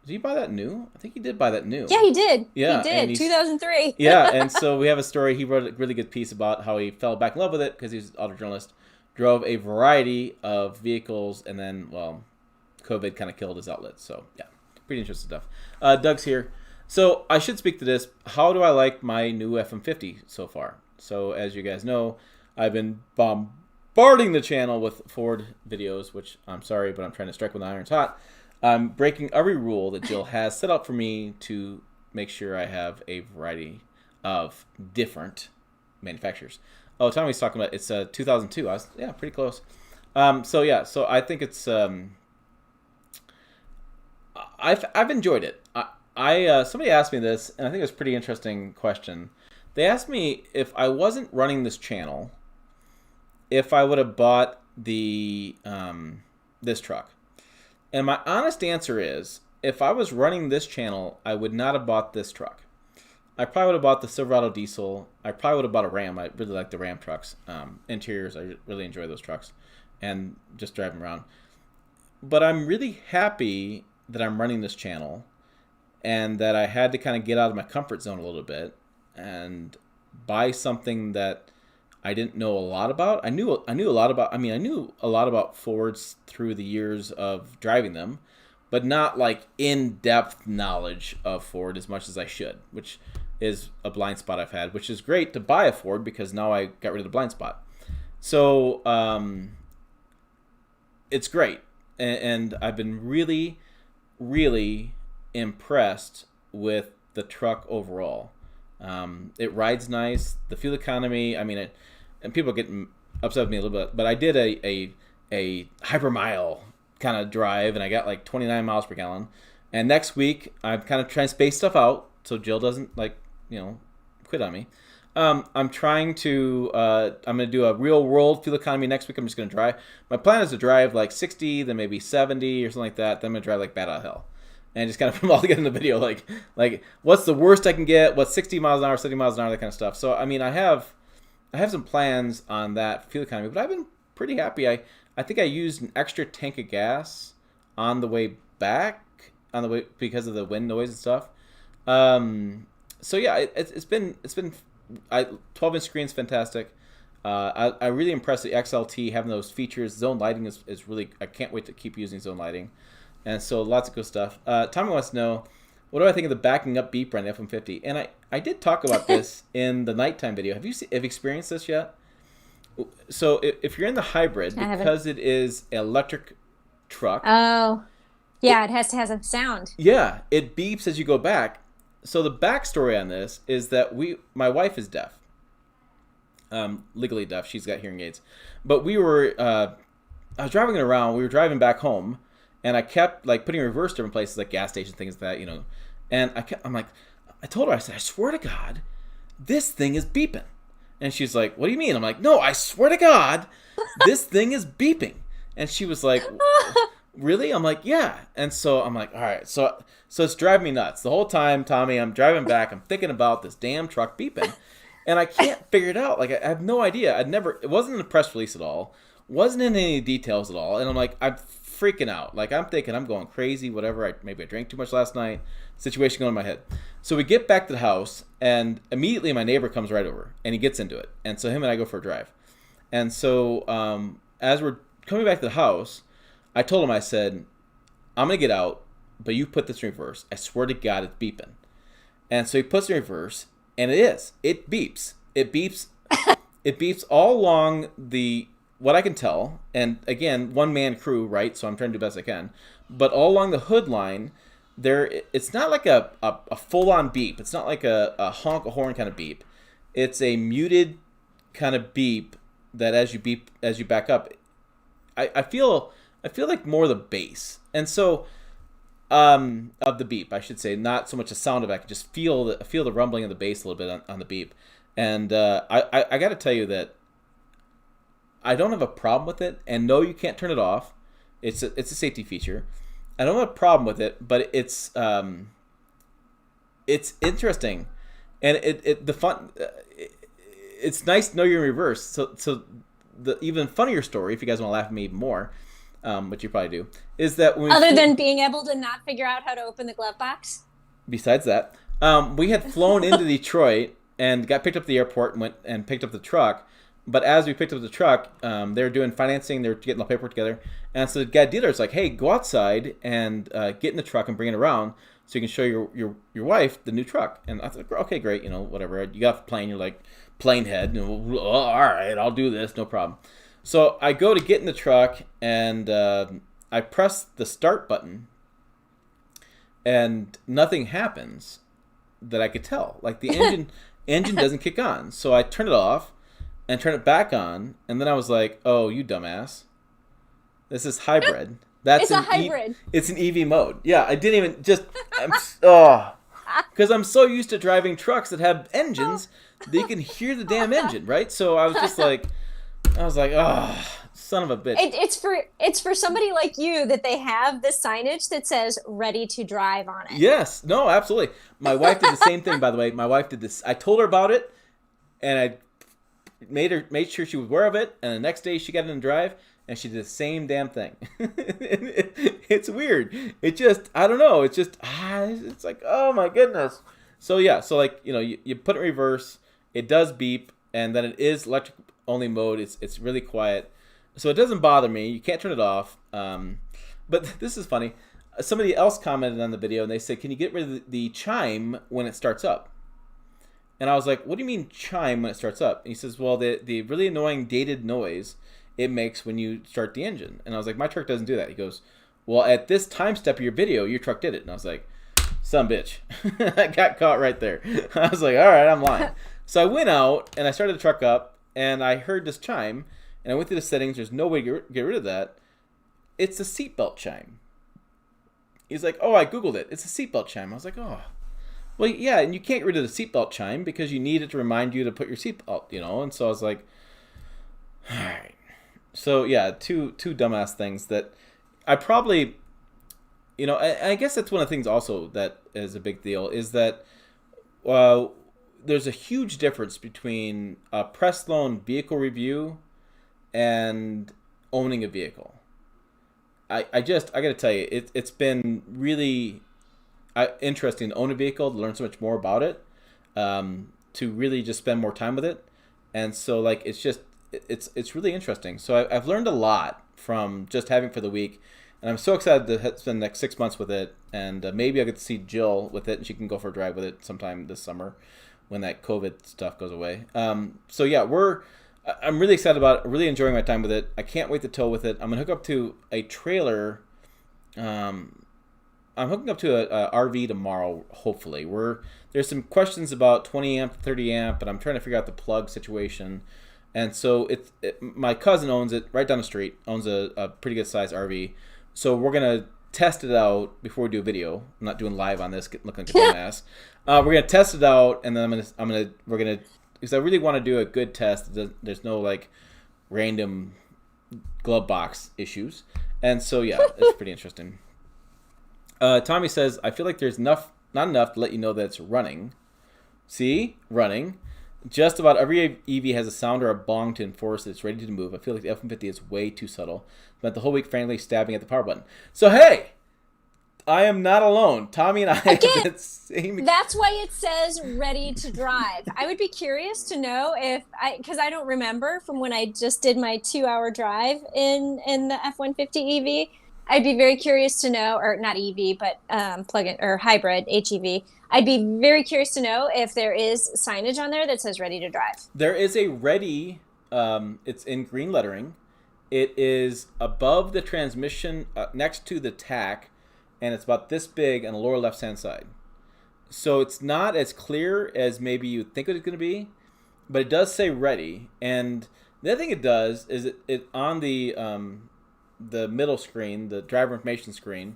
Did he buy that new? I think he did buy that new. Yeah, he did. Yeah, he did. 2003. Yeah, and so we have a story. He wrote a really good piece about how he fell back in love with it because he's an auto journalist. Drove a variety of vehicles, and then, well, COVID kind of killed his outlet. So, yeah, pretty interesting stuff. Doug's here. So, I should speak to this. How do I like my new F-150 so far? So, as you guys know, I've been bombarding the channel with Ford videos, which I'm sorry, but I'm trying to strike when the iron's hot. I'm breaking every rule that Jill has set up for me to make sure I have a variety of different manufacturers. Oh, Tommy's talking about it's 2002. Yeah, pretty close. So I think it's I've enjoyed it. I somebody asked me this, and I think it was a pretty interesting question. They asked me if I wasn't running this channel, if I would have bought this truck. And my honest answer is, if I was running this channel, I would not have bought this truck. I probably would have bought the Silverado diesel. I probably would have bought a Ram. I really like the Ram trucks. Interiors, I really enjoy those trucks. And just drive them around. But I'm really happy that I'm running this channel and that I had to kind of get out of my comfort zone a little bit and buy something that I didn't know a lot about. I knew a lot about Fords through the years of driving them, but not like in-depth knowledge of Ford as much as I should, which is a blind spot I've had, which is great to buy a Ford because now I got rid of the blind spot. So it's great. And I've been really, really impressed with the truck overall. It rides nice. The fuel economy, and people get upset with me a little bit, but I did a hypermile kind of drive, and I got like 29 miles per gallon. And next week, I'm kind of trying to space stuff out so Jill doesn't quit on me. I'm trying to, I'm going to do a real world fuel economy next week. I'm just going to drive. My plan is to drive like 60, then maybe 70 or something like that. Then I'm going to drive like bat out of hell. And just kind of put them all together in the video. Like what's the worst I can get? What's 60 miles an hour, 70 miles an hour, that kind of stuff. So, I have some plans on that fuel economy, but I've been pretty happy. I think I used an extra tank of gas on the way back, because of the wind noise and stuff. So yeah, it's been 12-inch screen's fantastic. I really impressed the XLT having those features. Zone lighting is really, I can't wait to keep using zone lighting. And so lots of good stuff. Tommy wants to know, what do I think of the backing up beeper on the F-150? And I did talk about this in the nighttime video. Have you experienced this yet? So if you're in the hybrid, because it is an electric truck. Oh, yeah, it has to have a sound. Yeah, it beeps as you go back. So the backstory on this is that my wife is deaf, legally deaf. She's got hearing aids, but I was driving it around. We were driving back home, and I kept like putting reverse different places, like gas stations, things like that, And I told her, I said, I swear to God, this thing is beeping. And she's like, what do you mean? I'm like, no, I swear to God, this thing is beeping. And she was like, really? I'm like, yeah. And so I'm like, all right. So it's driving me nuts. The whole time, Tommy, I'm driving back. I'm thinking about this damn truck beeping. And I can't figure it out. Like, I have no idea. It wasn't in the press release at all. Wasn't in any details at all. And I'm like, I'm freaking out. Like, I'm thinking I'm going crazy, whatever. Maybe I drank too much last night. Situation going in my head. So we get back to the house, and immediately my neighbor comes right over, and he gets into it. And so him and I go for a drive. And so as we're coming back to the house, I told him, I said, I'm going to get out, but you put this in reverse. I swear to God, it's beeping. And so he puts it in reverse, and it is. It beeps. It beeps. It beeps all along what I can tell, and again, one-man crew, right? So I'm trying to do the best I can. But all along the hood line, it's not like a full-on beep. It's not like a honk a horn kind of beep. It's a muted kind of beep that as you back up, I feel like more the bass. And so of the beep, I should say, not so much a sound of it. I can just feel the rumbling of the bass a little bit on the beep. And I got to tell you that I don't have a problem with it. And no, you can't turn it off. It's a safety feature. I don't have a problem with it, but it's interesting, and it's nice to know you're in reverse. So the even funnier story, if you guys want to laugh at me even more, which you probably do, is that than being able to not figure out how to open the glove box. Besides that, we had flown into Detroit and got picked up at the airport and went and picked up the truck. But as we picked up the truck, they were doing financing. They were getting the paperwork together. And so the guy dealer's like, hey, go outside and get in the truck and bring it around so you can show your wife the new truck. And I thought, okay, great, whatever. You got off the plane, you're like, plane head. All right, I'll do this, no problem. So I go to get in the truck, and I press the start button, and nothing happens that I could tell. Like the engine doesn't kick on. So I turn it off and turn it back on, and then I was like, oh, you dumbass. This is hybrid. It's a hybrid. It's an EV mode. Yeah, I didn't even because I'm so used to driving trucks that have engines that you can hear the damn engine, right? So I was just like, I was like, oh, son of a bitch. It's for somebody like you that they have this signage that says "ready to drive" on it. Yes, no, absolutely. My wife did the same thing, by the way. My wife did this. I told her about it, and I made sure she was aware of it. And the next day, she got in and drive, and she did the same damn thing. It's weird. It just, I don't know. It's just, it's like, oh my goodness. So yeah, so like, you put it in reverse, it does beep, and then it is electric only mode. It's really quiet, so it doesn't bother me. You can't turn it off. But this is funny. Somebody else commented on the video, and they said, "Can you get rid of the chime when it starts up?" And I was like, "What do you mean chime when it starts up?" And he says, "Well, the really annoying dated noise it makes when you start the engine." And I was like, "My truck doesn't do that." He goes, "Well, at this time step of your video, your truck did it." And I was like, "Son bitch." I got caught right there. I was like, all right, I'm lying. So I went out, and I started the truck up, and I heard this chime, and I went through the settings. There's no way to get rid of that. It's a seatbelt chime. He's like, "Oh, I Googled it. It's a seatbelt chime." I was like, "Oh. Well, yeah, and you can't get rid of the seatbelt chime because you need it to remind you to put your seatbelt, And so I was like, all right. So, yeah, two dumbass things that I probably, I guess that's one of the things also that is a big deal is that there's a huge difference between a press loan vehicle review and owning a vehicle. I got to tell you, it's been really interesting to own a vehicle, to learn so much more about it, to really just spend more time with it. And so, like, it's really interesting. So I've learned a lot from just having it for the week. And I'm so excited to spend the next 6 months with it. And maybe I'll get to see Jill with it, and she can go for a drive with it sometime this summer when that COVID stuff goes away. So, yeah, I'm really excited about it, really enjoying my time with it. I can't wait to tow with it. I'm going to hook up to a trailer. I'm hooking up to a RV tomorrow, hopefully. There's some questions about 20 amp, 30 amp, and I'm trying to figure out the plug situation. And so my cousin owns it right down the street, owns a pretty good size RV. So we're going to test it out before we do a video. I'm not doing live on this, looking like a dumbass. We're going to test it out, and then we're going to, because I really want to do a good test. There's no like random glove box issues. And so, yeah, it's pretty interesting. Tommy says, "I feel like there's not enough to let you know that it's running." See? Running. Just about every EV has a sound or a bong to enforce that it's ready to move. I feel like the F-150 is way too subtle. Spent the whole week frantically stabbing at the power button. So, hey! I am not alone. Tommy and I have that same... That's why it says ready to drive. I would be curious to know because I don't remember from when I just did my 2-hour drive in the F-150 EV. I'd be very curious to know, or not EV, but plug-in or hybrid HEV. I'd be very curious to know if there is signage on there that says ready to drive. There is a ready, it's in green lettering. It is above the transmission, next to the tack, and it's about this big on the lower left-hand side. So it's not as clear as maybe you think it's going to be, but it does say ready. And the other thing it does is it on the middle screen, the driver information screen,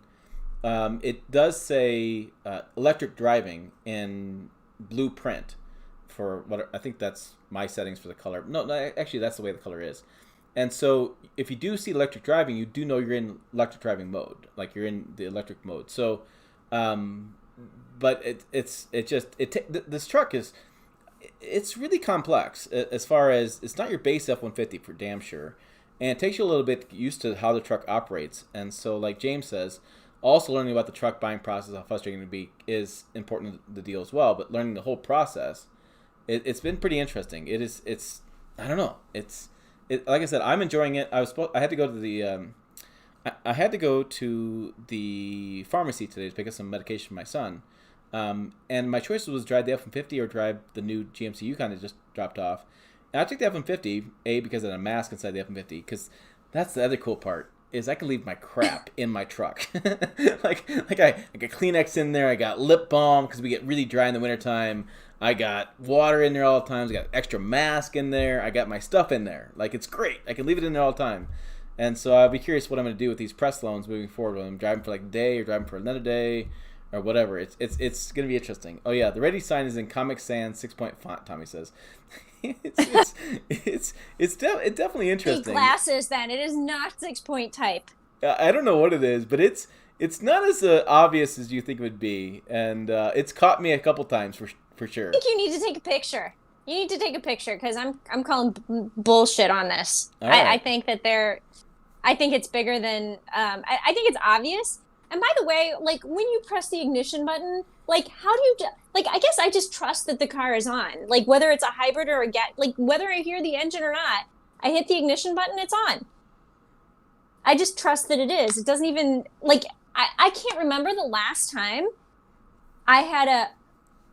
it does say electric driving in blue print for what I think that's my settings for the color. No, actually that's the way the color is. And so if you do see electric driving, you do know you're in electric driving mode, like you're in the electric mode. So, but this truck it's really complex as far as it's not your base F-150 for damn sure. And it takes you a little bit to get used to how the truck operates. And so, like James says, also learning about the truck buying process, how frustrating it can be, is important to the deal as well. But learning the whole process, it's been pretty interesting. I don't know. Like I said, I'm enjoying it. I had to go to the pharmacy today to pick up some medication for my son. And my choice was drive the F-150 or drive the new GMC Yukon that just dropped off. And I took the F-150, because of the mask inside the F-150, because that's the other cool part, is I can leave my crap in my truck. like I got Kleenex in there, I got lip balm, because we get really dry in the wintertime. I got water in there all the time, I got extra mask in there, I got my stuff in there. Like, it's great. I can leave it in there all the time. And so I'll be curious what I'm going to do with these press loans moving forward, when I'm driving for like a day or driving for another day, or whatever. It's gonna be interesting. Oh yeah, the ready sign is in Comic Sans 6-point font. Tommy says, it's definitely interesting. The glasses then. It is not 6-point type. I don't know what it is, but it's not as obvious as you think it would be, and it's caught me a couple times for sure. I think you need to take a picture. You need to take a picture because I'm calling bullshit on this. Right. I think that I think it's bigger than. I think it's obvious. And by the way, like when you press the ignition button, like how do you like? I guess I just trust that the car is on. Like whether it's a hybrid or a like whether I hear the engine or not, I hit the ignition button, it's on. I just trust that it is. It doesn't even like. I can't remember the last time I had a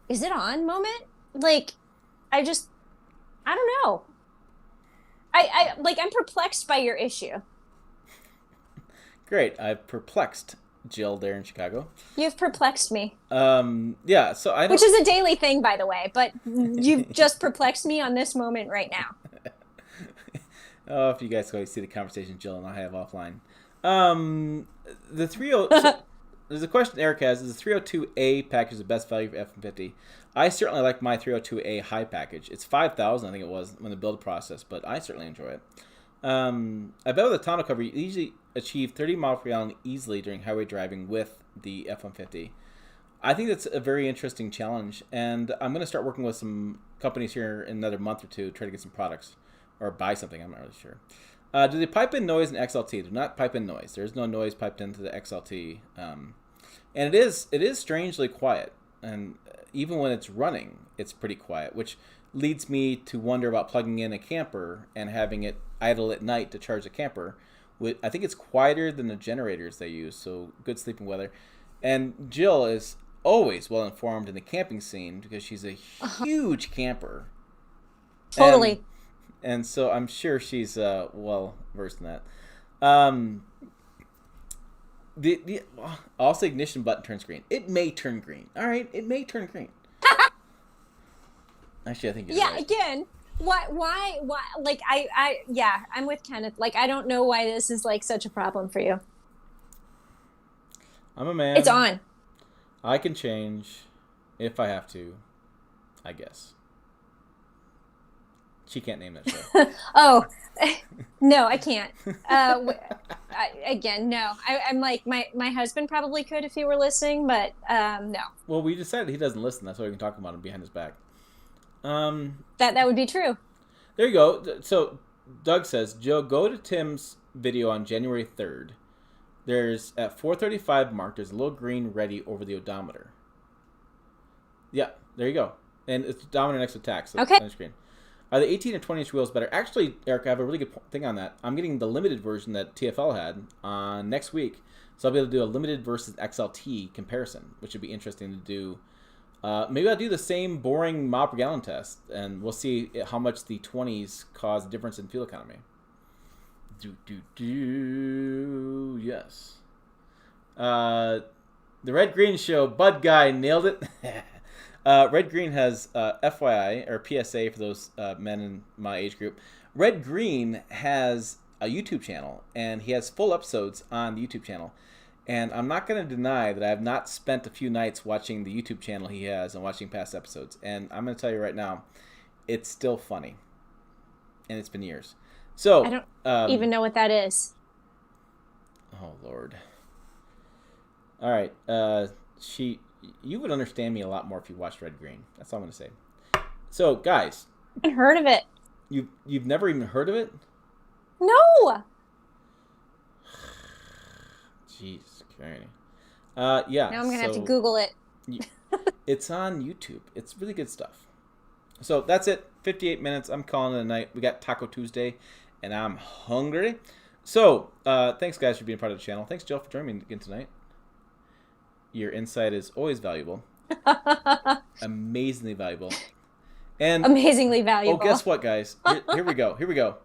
is it on moment. Like I don't know. I'm perplexed by your issue. Great. I've perplexed Jill there in Chicago. You've perplexed me. Yeah, so I don't... Which is a daily thing, by the way, but you've just perplexed me on this moment right now. Oh, if you guys go see the conversation Jill and I have offline. The 30... so, there's a question Eric has. Is the 302A package the best value for F-150? I certainly like my 302A high package. It's $5,000, I think it was, when the build process, but I certainly enjoy it. I bet with the tonneau cover, you usually achieve 30 miles per gallon easily during highway driving with the F-150. I think that's a very interesting challenge, and I'm going to start working with some companies here in another month or two to try to get some products, or buy something, I'm not really sure. Do they pipe in noise in XLT? Do not pipe in noise. There's no noise piped into the XLT. And it is strangely quiet. And even when it's running, it's pretty quiet, which leads me to wonder about plugging in a camper and having it idle at night to charge the camper. I think it's quieter than the generators they use, so good sleeping weather. And Jill is always well informed in the camping scene because she's a huge camper. Totally. And so I'm sure she's well versed in that. Also, ignition button turns green. It may turn green. All right, it may turn green. Actually, I think you're right. Again, why? Like I'm with Kenneth. Like I don't know why this is like such a problem for you. I'm a man. It's on. I can change if I have to, I guess. She can't name that show. Oh, no, I can't. Again, no. I'm like, my husband probably could if he were listening, but no. Well, we decided he doesn't listen. That's why we can talk about him behind his back. That would be true. There you go. So Doug says, Joe, go to Tim's video on January 3rd. There's, at 4:35 mark, there's a little green ready over the odometer. Yeah, there you go. And it's odometer next to tax. So okay. On the screen. Are the 18 or 20-inch wheels better? Actually, Eric, I have a really good thing on that. I'm getting the limited version that TFL had next week. So I'll be able to do a limited versus XLT comparison, which would be interesting to do. Maybe I'll do the same boring mile per gallon test, and we'll see how much the 20s cause a difference in fuel economy. Yes. The Red Green Show, Bud Guy nailed it. Red Green has FYI, or PSA for those men in my age group. Red Green has a YouTube channel, and he has full episodes on the YouTube channel. And I'm not going to deny that I have not spent a few nights watching the YouTube channel he has and watching past episodes. And I'm going to tell you right now, it's still funny. And it's been years. So I don't even know what that is. Oh, Lord. All right. You would understand me a lot more if you watched Red Green. That's all I'm going to say. So, guys. I haven't heard of it. You've never even heard of it? No. Jeez, okay. Yeah. Now I'm going to have to Google it. It's on YouTube. It's really good stuff. So, that's it. 58 minutes. I'm calling it a night. We got Taco Tuesday, and I'm hungry. So, thanks, guys, for being part of the channel. Thanks, Jill, for joining me again tonight. Your insight is always valuable. Amazingly valuable. And amazingly valuable. Oh, guess what, guys? Here we go.